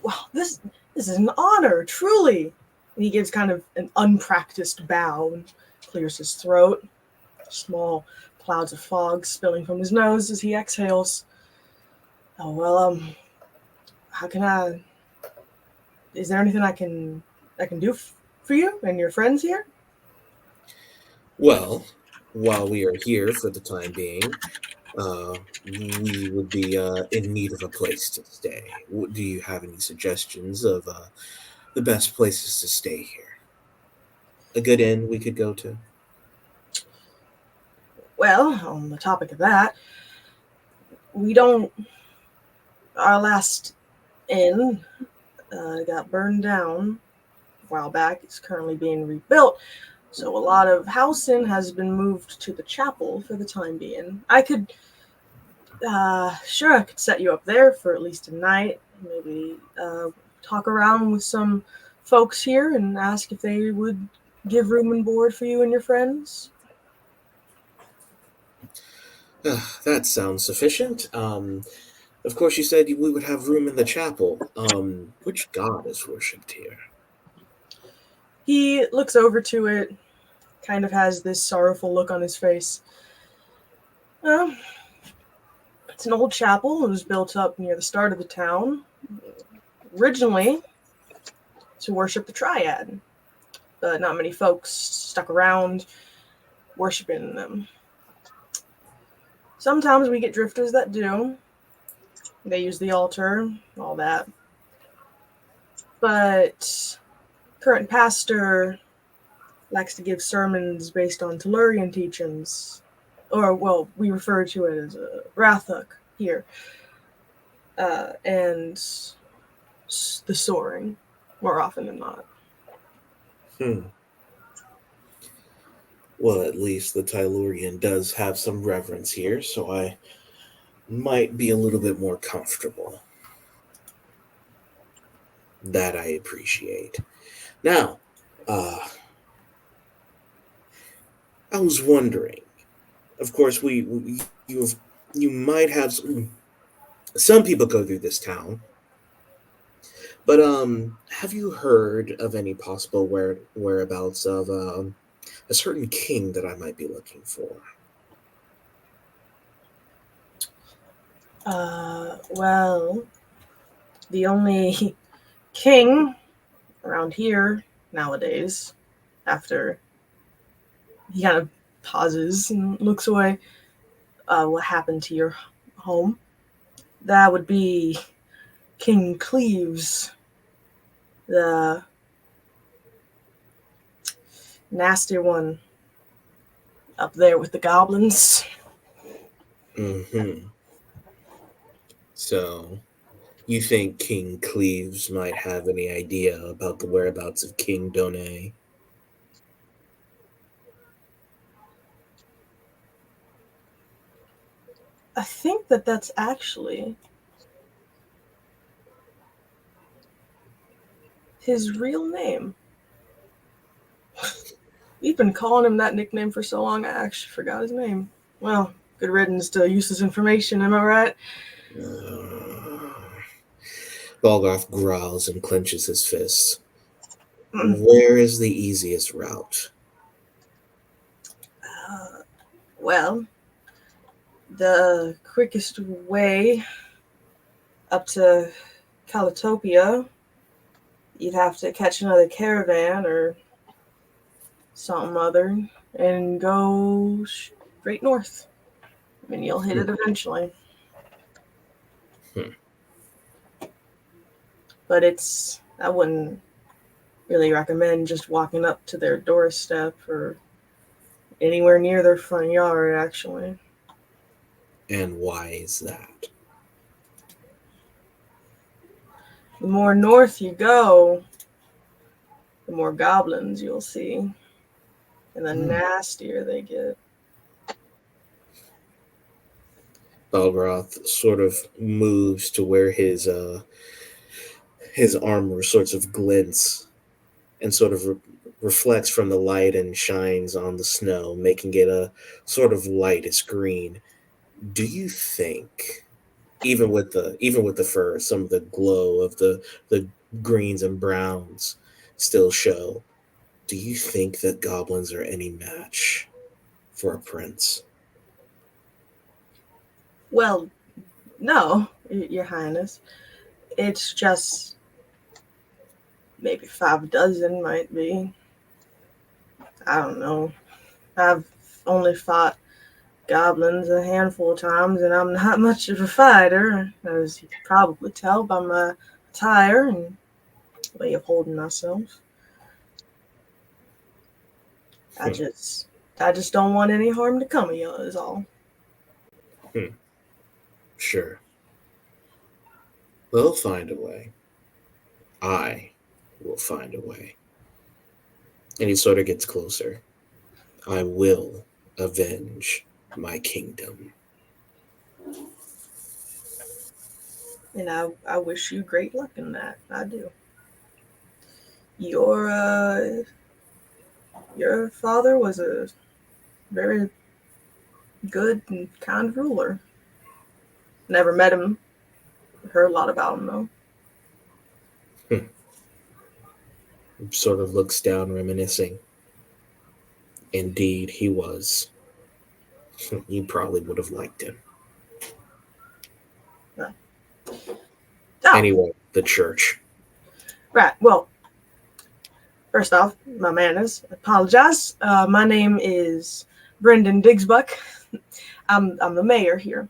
"Well, this is an honor, truly." And he gives kind of an unpracticed bow and clears his throat. Small clouds of fog spilling from his nose as he exhales. "Oh, well, how can I... Is there anything I can do for you and your friends here?" Well, while we are here for the time being, we would be in need of a place to stay. Do you have any suggestions of the best places to stay here? A good inn we could go to? Well, on the topic of that, we don't... Our last inn got burned down a while back. It's currently being rebuilt. So a lot of housing has been moved to the chapel for the time being. I could... Sure, I could set you up there for at least a night. Maybe talk around with some folks here and ask if they would give room and board for you and your friends? That sounds sufficient. Of course, you said we would have room in the chapel. Which god is worshipped here? He looks over to it, kind of has this sorrowful look on his face. Um, it's an old chapel. It was built up near the start of the town, originally to worship the Triad, but not many folks stuck around worshiping them. Sometimes we get drifters that do. They use the altar, all that. But current pastor likes to give sermons based on Tellurian teachings, or well, we refer to it as a Rathuk here, and the soaring, more often than not. Hmm. Well, at least the Tylurian does have some reverence here, so I might be a little bit more comfortable. That I appreciate. Now, uh, I was wondering. Of course, you might have some people go through this town, but have you heard of any possible whereabouts of a certain king that I might be looking for? Well, the only king around here nowadays, after he kind of pauses and looks away, what happened to your home? That would be King Cleves, the nasty one up there with the goblins. Hmm. So, you think King Cleves might have any idea about the whereabouts of King Donay? I think that that's actually his real name. We've been calling him that nickname for so long, I actually forgot his name. Well, good riddance to useless information, am I right? Uh, Balgoth growls and clenches his fists. Mm. Where is the easiest route? Uh, well, the quickest way up to Calatopia, you'd have to catch another caravan or something other and go straight north. I mean, you'll hit it eventually. Hmm. But I wouldn't really recommend just walking up to their doorstep or anywhere near their front yard, actually. And why is that? The more north you go, the more goblins you'll see, and the Hmm. nastier they get. Balgroth sort of moves to where his armor sorts of glints and sort of reflects from the light and shines on the snow, making it a sort of lightest green. Do you think, even with the fur, some of the glow of the greens and browns still show? Do you think that goblins are any match for a prince? Well, no, Your Highness. It's just maybe 5 dozen might be. I don't know. I've only fought goblins a handful of times, and I'm not much of a fighter, as you can probably tell by my attire and way of holding myself. I Hmm. just, I just don't want any harm to come of you. Is all. Hmm. Sure. We'll find a way. I will find a way. And he sort of gets closer. I will avenge my kingdom. And I wish you great luck in that. I do. You're Your father was a very good and kind ruler. Never met him. Heard a lot about him, though. Sort of looks down, reminiscing. Indeed, he was. You probably would have liked him. Oh, Anyway, the church. right. Well, first off, my manners. I apologize. My name is Brendan Digsbuck. I'm the mayor here.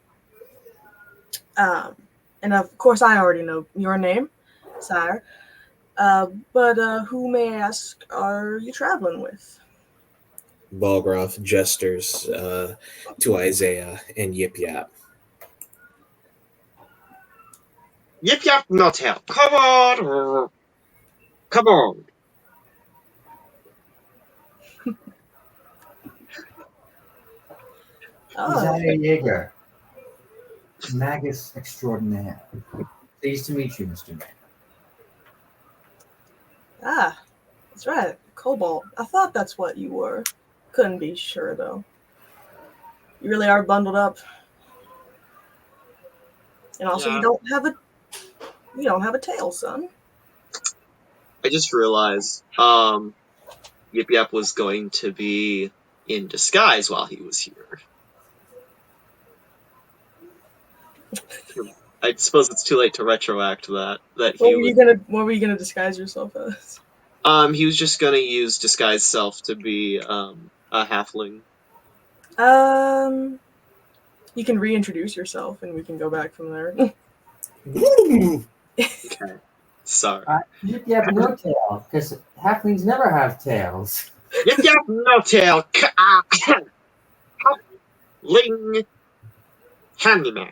And of course, I already know your name, sire. But who, may I ask, are you traveling with? Balgroth gestures to Isaiah and Yip Yap. Yip yap, no tail. Come on! Come on! Oh, Isaiah Yeager, Magus extraordinaire. Pleased to meet you, Mr. Mayor. that's right. Cobalt. I thought that's what you were. Couldn't be sure though. You really are bundled up. And also, Yeah. you don't have a tail, son. I just realized Yip Yap was going to be in disguise while he was here. I suppose it's too late to retroact that What he were was. What were you gonna disguise yourself as? He was just gonna use disguise self to be a halfling. You can reintroduce yourself, and we can go back from there. Okay. Sorry. You have no tail, because halflings never have tails. Yip yap, no tail. Ling handyman.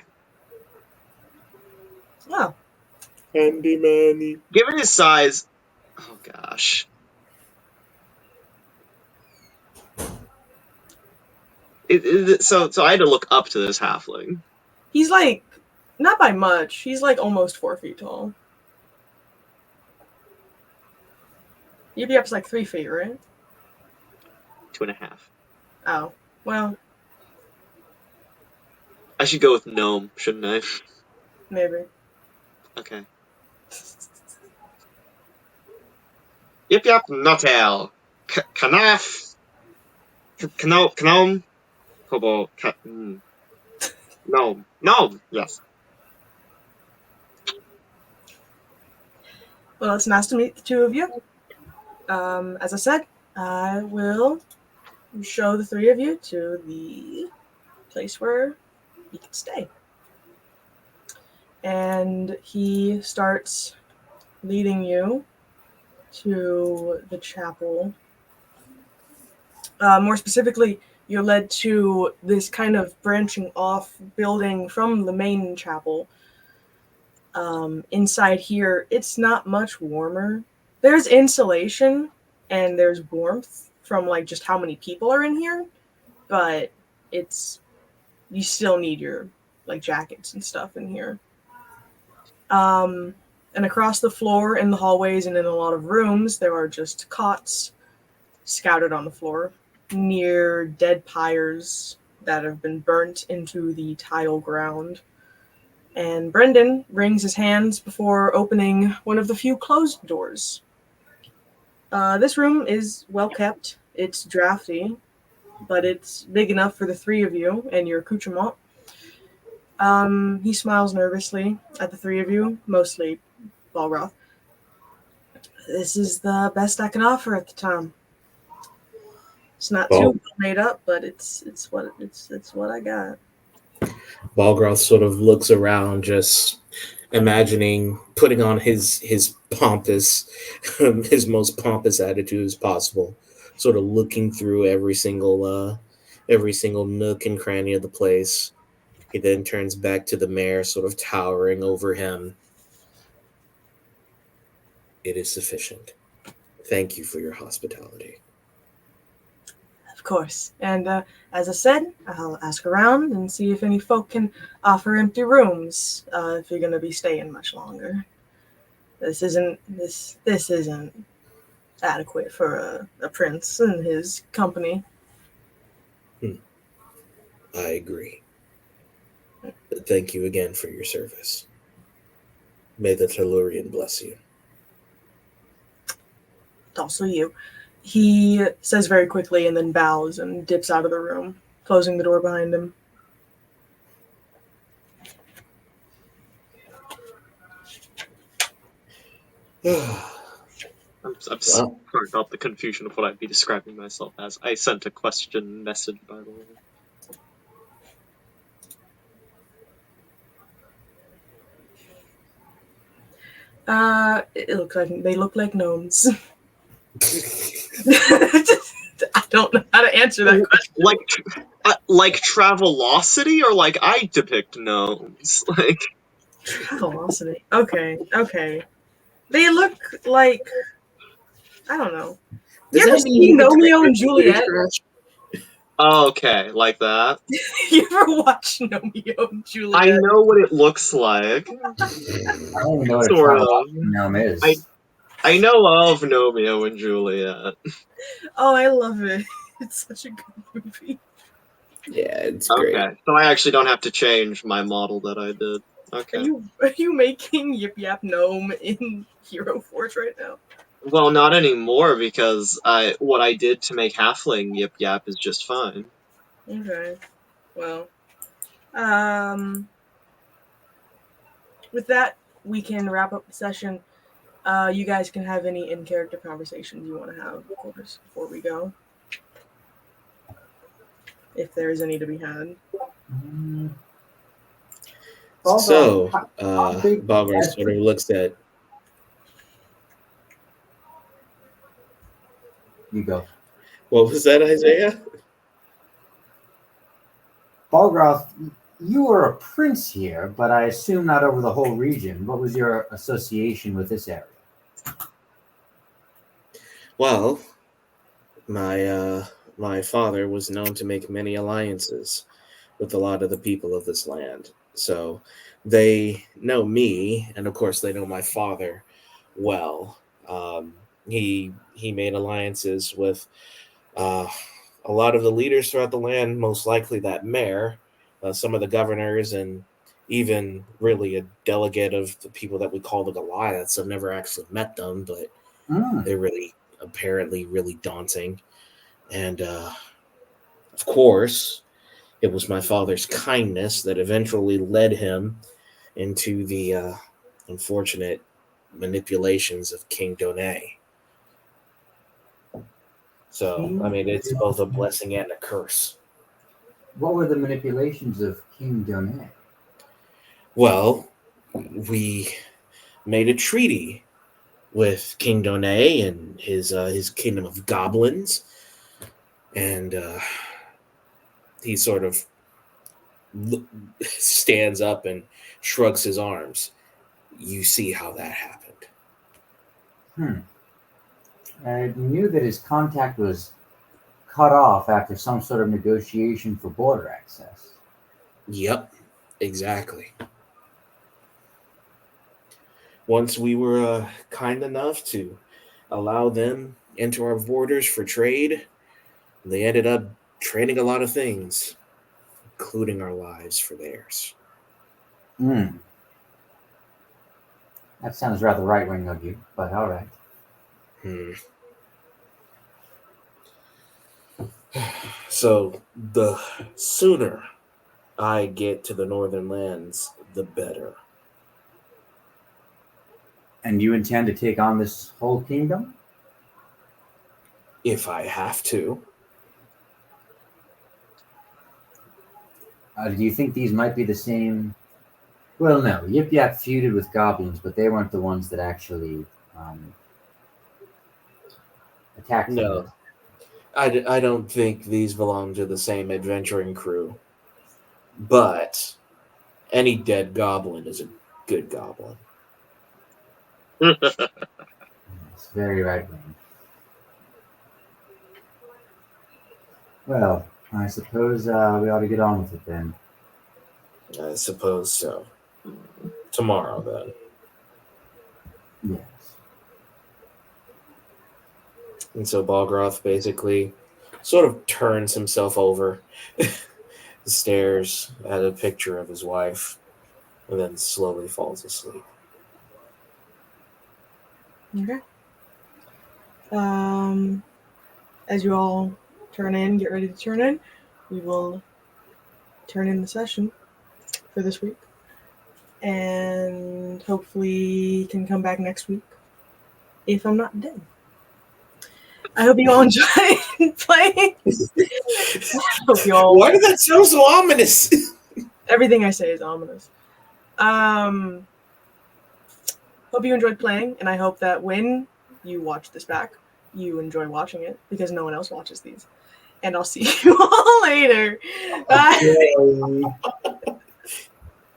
Oh, Handyman. Given his size, oh gosh. So I had to look up to this halfling. he's like not by much. He's like almost 4 feet tall. You'd be up to like 3 feet, right? 2.5. Oh, well, I should go with gnome, shouldn't I? maybe. Okay. Yip yap, no tail. Kanaf. Gnome. Kobo. Gnome. Gnome. Yes. Well, it's nice to meet the two of you. As I said, I will show the 3 of you to the place where you can stay. And he starts leading you to the chapel. More specifically, you're led to this kind of branching off building from the main chapel. Inside here, it's not much warmer. There's insulation and there's warmth from like just how many people are in here, but you still need your like jackets and stuff in here. And across the floor in the hallways and in a lot of rooms, there are just cots scattered on the floor near dead pyres that have been burnt into the tile ground. And Brendan wrings his hands before opening one of the few closed doors. This room is well kept. It's drafty, but it's big enough for the 3 of you and your accoutrement. He smiles nervously at the 3 of you, mostly Balgroth. This is the best I can offer at the time. It's not too well made up, but it's what I got. Balgroth sort of looks around, just imagining putting on his pompous, his most pompous attitude as possible. Sort of looking through every single nook and cranny of the place. He then turns back to the mayor, sort of towering over him. It is sufficient. Thank you for your hospitality. Of course. And as I said, I'll ask around and see if any folk can offer empty rooms if you're going to be staying much longer. This isn't adequate for a prince and his company. I agree. But thank you again for your service. May the Tellurian bless you. Also you. He says very quickly and then bows and dips out of the room, closing the door behind him. I'm Well. sorry about the confusion of what I'd be describing myself as. I sent a question message, by the way. It looks like they look like gnomes. I don't know how to answer that question. Like Travelocity, or like I depict gnomes? Like Velocity. Okay. They look like, I don't know. Does You ever that mean seen you can Romeo and take your Juliet? trash? okay, like that. You ever watch Romeo and Juliet? I know what it looks like. I don't even know what Sort a of. gnome is. I know of Romeo and Juliet. Oh, I love it. It's such a good movie. Yeah, it's great. Okay, so I actually don't have to change my model that I did. Okay. Are you making Yip Yap Gnome in Hero Forge right now? Well, not anymore because what I did to make Halfling Yip Yap is just fine. Okay. Well, with that, we can wrap up the session. You guys can have any in-character conversations you want to have, of course, before we go. If there is any to be had. So, how big Balgar is sort of looks at. You go. What was that, Isaiah? Balgroth, you were a prince here, but I assume not over the whole region. What was your association with this area? Well, my father was known to make many alliances with a lot of the people of this land. So they know me, and of course they know my father well. He made alliances with a lot of the leaders throughout the land, most likely that mayor, some of the governors, and even really a delegate of the people that we call the Goliaths. I've never actually met them, but they're really apparently really daunting. And of course, it was my father's kindness that eventually led him into the unfortunate manipulations of King Donay. So, I mean, it's both a blessing and a curse. What were the manipulations of King Donay? Well, we made a treaty with King Donay and his kingdom of goblins, and he sort of stands up and shrugs his arms. You see how that happened. I knew that his contact was cut off after some sort of negotiation for border access. Yep, exactly. Once we were kind enough to allow them into our borders for trade, they ended up trading a lot of things, including our lives for theirs. That sounds rather right-wing of you, but all right. So the sooner I get to the northern lands, the better. And you intend to take on this whole kingdom? If I have to. Do you think these might be the same? Well, no. Yip Yap feuded with goblins, but they weren't the ones that actually attacked him. No, I don't think these belong to the same adventuring crew. But any dead goblin is a good goblin. It's very right-wing. Well, I suppose we ought to get on with it then. I suppose so. Tomorrow, then. Yes. And so Balgroth basically sort of turns himself over, stares at a picture of his wife, and then slowly falls asleep. Okay. As you all get ready to turn in, we will turn in the session for this week. And hopefully can come back next week if I'm not dead. I hope you all enjoy playing. Hope you all. Why did that sound so ominous? Everything I say is ominous. Hope you enjoyed playing, and I hope that when you watch this back, you enjoy watching it because no one else watches these. And I'll see you all later. Bye.